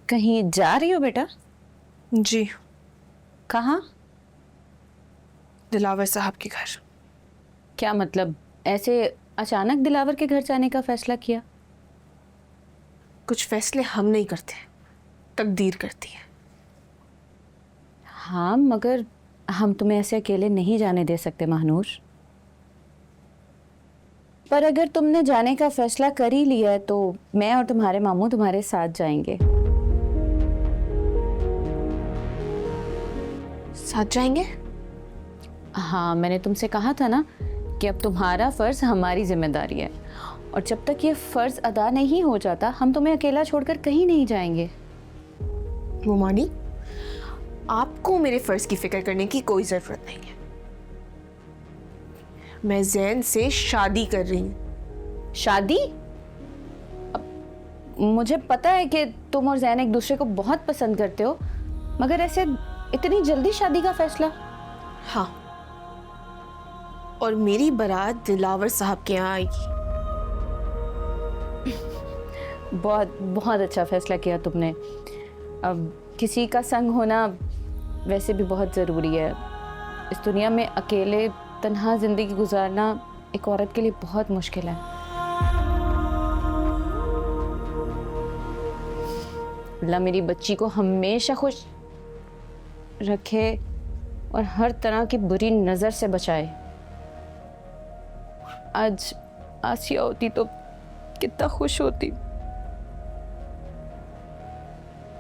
कहीं जा रही हो बेटा? जी, कहाँ? दिलावर साहब के घर। क्या मतलब, ऐसे अचानक दिलावर के घर जाने का फैसला किया? कुछ फैसले हम नहीं करते, तकदीर करती है। हाँ, मगर हम तुम्हें ऐसे अकेले नहीं जाने दे सकते महानूर। पर अगर तुमने जाने का फैसला कर ही लिया है तो मैं और तुम्हारे मामू तुम्हारे साथ जाएंगे। साथ जाएंगे? हाँ, मैंने तुमसे कहा था ना कि अब तुम्हारा फर्ज हमारी जिम्मेदारी है, और जब तक ये फर्ज अदा नहीं हो जाता हम तुम्हें अकेला छोड़कर कहीं नहीं जाएंगे। मोमानी, आपको मेरे फर्ज की फिक्र करने की कोई जरूरत नहीं है। मैं जैन से शादी कर रही हूँ। शादी? अब मुझे पता है कि तुम और जैन एक दूसरे को बहुत पसंद करते हो, मगर ऐसे इतनी जल्दी शादी का फैसला? हाँ, और मेरी बारात दिलावर साहब के यहाँ आएगी। बहुत बहुत अच्छा फैसला किया तुमने। अब किसी का संग होना वैसे भी बहुत ज़रूरी है। इस दुनिया में अकेले तन्हा ज़िंदगी गुजारना एक औरत के लिए बहुत मुश्किल है। अल्लाह मेरी बच्ची को हमेशा खुश रखे और हर तरह की बुरी नज़र से बचाए। आज आसिया होती तो कितना खुश होती।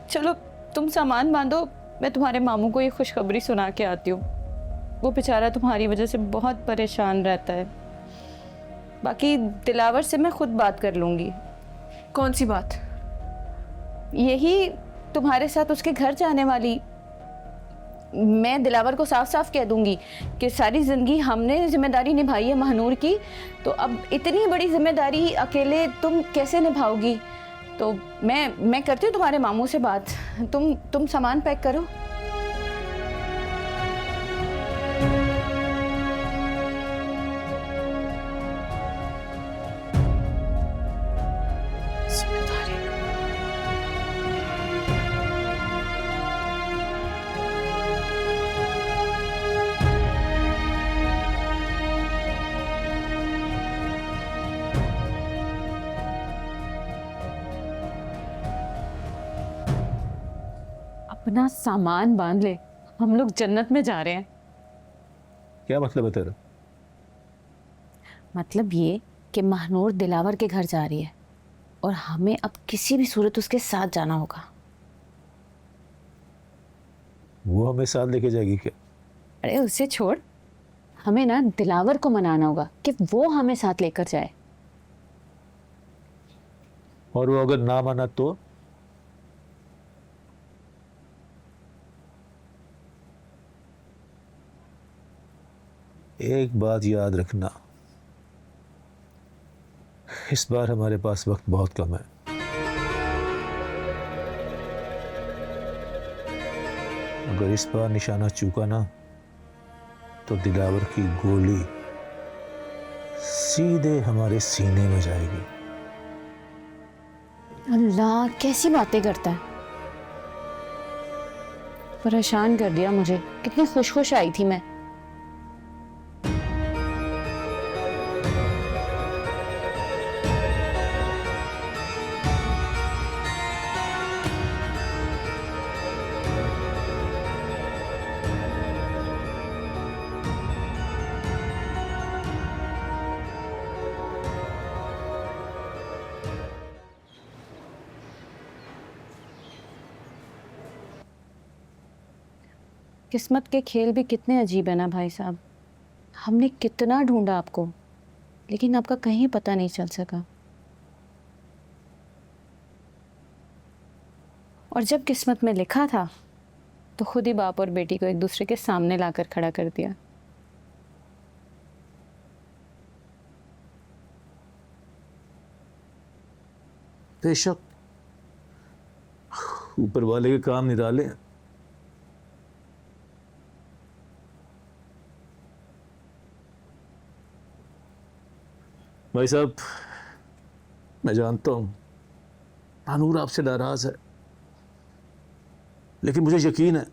चलो तुम सामान बांधो, मैं तुम्हारे मामू को ये खुशखबरी सुना के आती हूँ। वो बेचारा तुम्हारी वजह से बहुत परेशान रहता है। बाकी दिलावर से मैं खुद बात कर लूँगी। कौन सी बात? यही तुम्हारे साथ उसके घर जाने वाली। मैं दिलावर को साफ साफ कह दूंगी कि सारी जिंदगी हमने जिम्मेदारी निभाई है महानूर की, तो अब इतनी बड़ी जिम्मेदारी अकेले तुम कैसे निभाओगी? तो मैं करती हूँ तुम्हारे मामू से बात। तुम सामान पैक करो। अपना सामान बांध ले, हम लोग जन्नत में जा रहे हैं। क्या मतलब है तेरा? मतलब ये कि महानूर दिलावर के घर जा रही है और हमें अब किसी भी सूरत उसके साथ जाना होगा। वो हमें साथ लेके जाएगी क्या? अरे उसे छोड़, हमें ना दिलावर को मनाना होगा कि वो हमें साथ लेकर जाए। और वो अगर ना माना तो? एक बात याद रखना, इस बार हमारे पास वक्त बहुत कम है। अगर इस बार निशाना चूका ना तो दिलावर की गोली सीधे हमारे सीने में जाएगी। अल्लाह, कैसी बातें करता है। परेशान कर दिया मुझे। कितनी खुश खुश आई थी मैं। किस्मत के खेल भी कितने अजीब है ना भाई साहब। हमने कितना ढूंढा आपको, लेकिन आपका कहीं पता नहीं चल सका। और जब किस्मत में लिखा था तो खुद ही बाप और बेटी को एक दूसरे के सामने लाकर खड़ा कर दिया। बेशक ऊपर वाले के काम निराले हैं। भाई साहब, मैं जानता हूं महानूर आपसे नाराज है, लेकिन मुझे यकीन है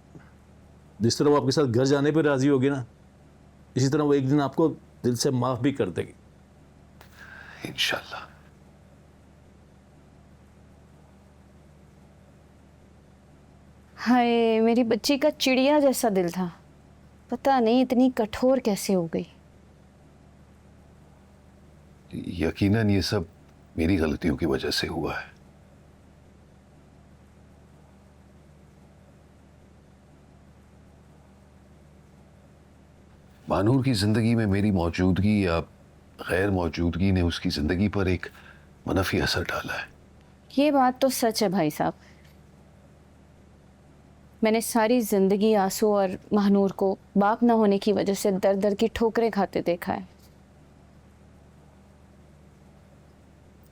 जिस तरह वो आपके साथ घर जाने पर राजी होगी ना, इसी तरह वो एक दिन आपको दिल से माफ भी कर देगी। इंशाल्लाह। हाय, मेरी बच्ची का चिड़िया जैसा दिल था, पता नहीं इतनी कठोर कैसे हो गई। यकीनन ये सब मेरी गलतियों की वजह से हुआ है। मानूर की जिंदगी में मेरी मौजूदगी या गैर मौजूदगी ने उसकी जिंदगी पर एक मनफी असर डाला है। ये बात तो सच है भाई साहब। मैंने सारी जिंदगी आंसू और महानूर को बाप ना होने की वजह से दर दर की ठोकरें खाते देखा है,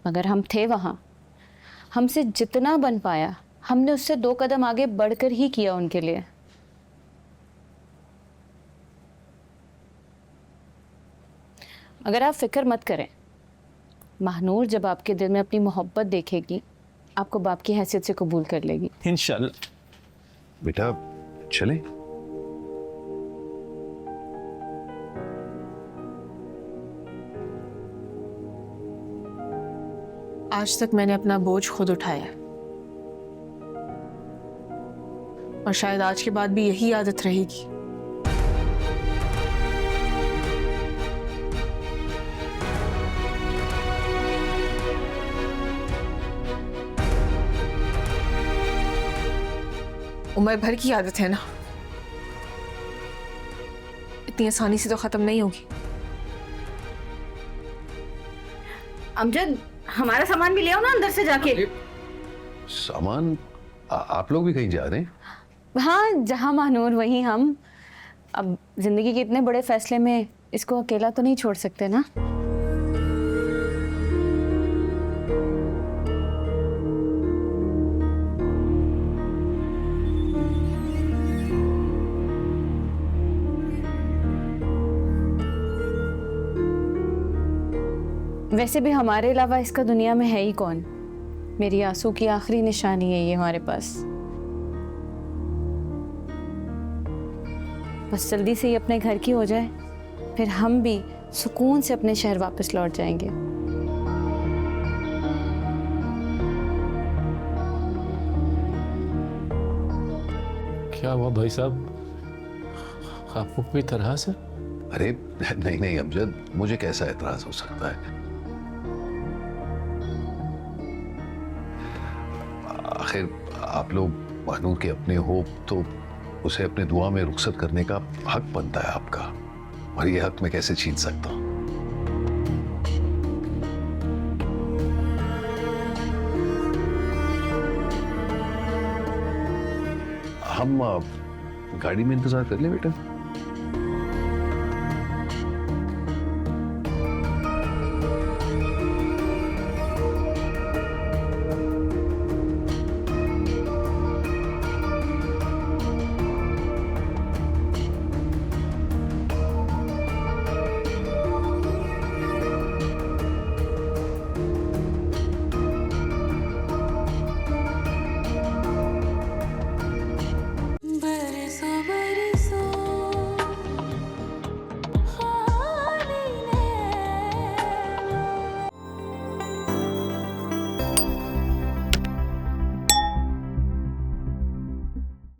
मगर हम थे वहां। हमसे जितना बन पाया हमने उससे 2 कदम आगे बढ़कर ही किया उनके लिए। अगर आप फिक्र मत करें, महानूर जब आपके दिल में अपनी मोहब्बत देखेगी आपको बाप की हैसियत से कबूल कर लेगी इंशाल्लाह। बेटा चले। आज तक मैंने अपना बोझ खुद उठाया है, और शायद आज के बाद भी यही आदत रहेगी। उम्र भर की आदत है ना, इतनी आसानी से तो खत्म नहीं होगी। अमजद, हमारा सामान भी ले आओ ना अंदर से जाके। सामान आप लोग भी कहीं जा रहे हैं? हाँ, जहाँ महानूर वहीं हम। अब जिंदगी के इतने बड़े फैसले में इसको अकेला तो नहीं छोड़ सकते ना। वैसे भी हमारे अलावा इसका दुनिया में है ही कौन। मेरी आंसू की आखिरी निशानी है ये हमारे पास। बस जल्दी से ही अपने घर की हो जाए, फिर हम भी सुकून से अपने शहर वापस लौट जाएंगे। क्या हुआ भाई साहब, आपको कोई तरह से? अरे नहीं नहीं अमजद, मुझे कैसा एतराज हो सकता है? आखिर आप लोग महानूर के अपने हो तो उसे अपने दुआ में रुखसत करने का हक बनता है आपका, और ये हक मैं कैसे छीन सकता हूं? हम गाड़ी में इंतजार कर ले बेटा।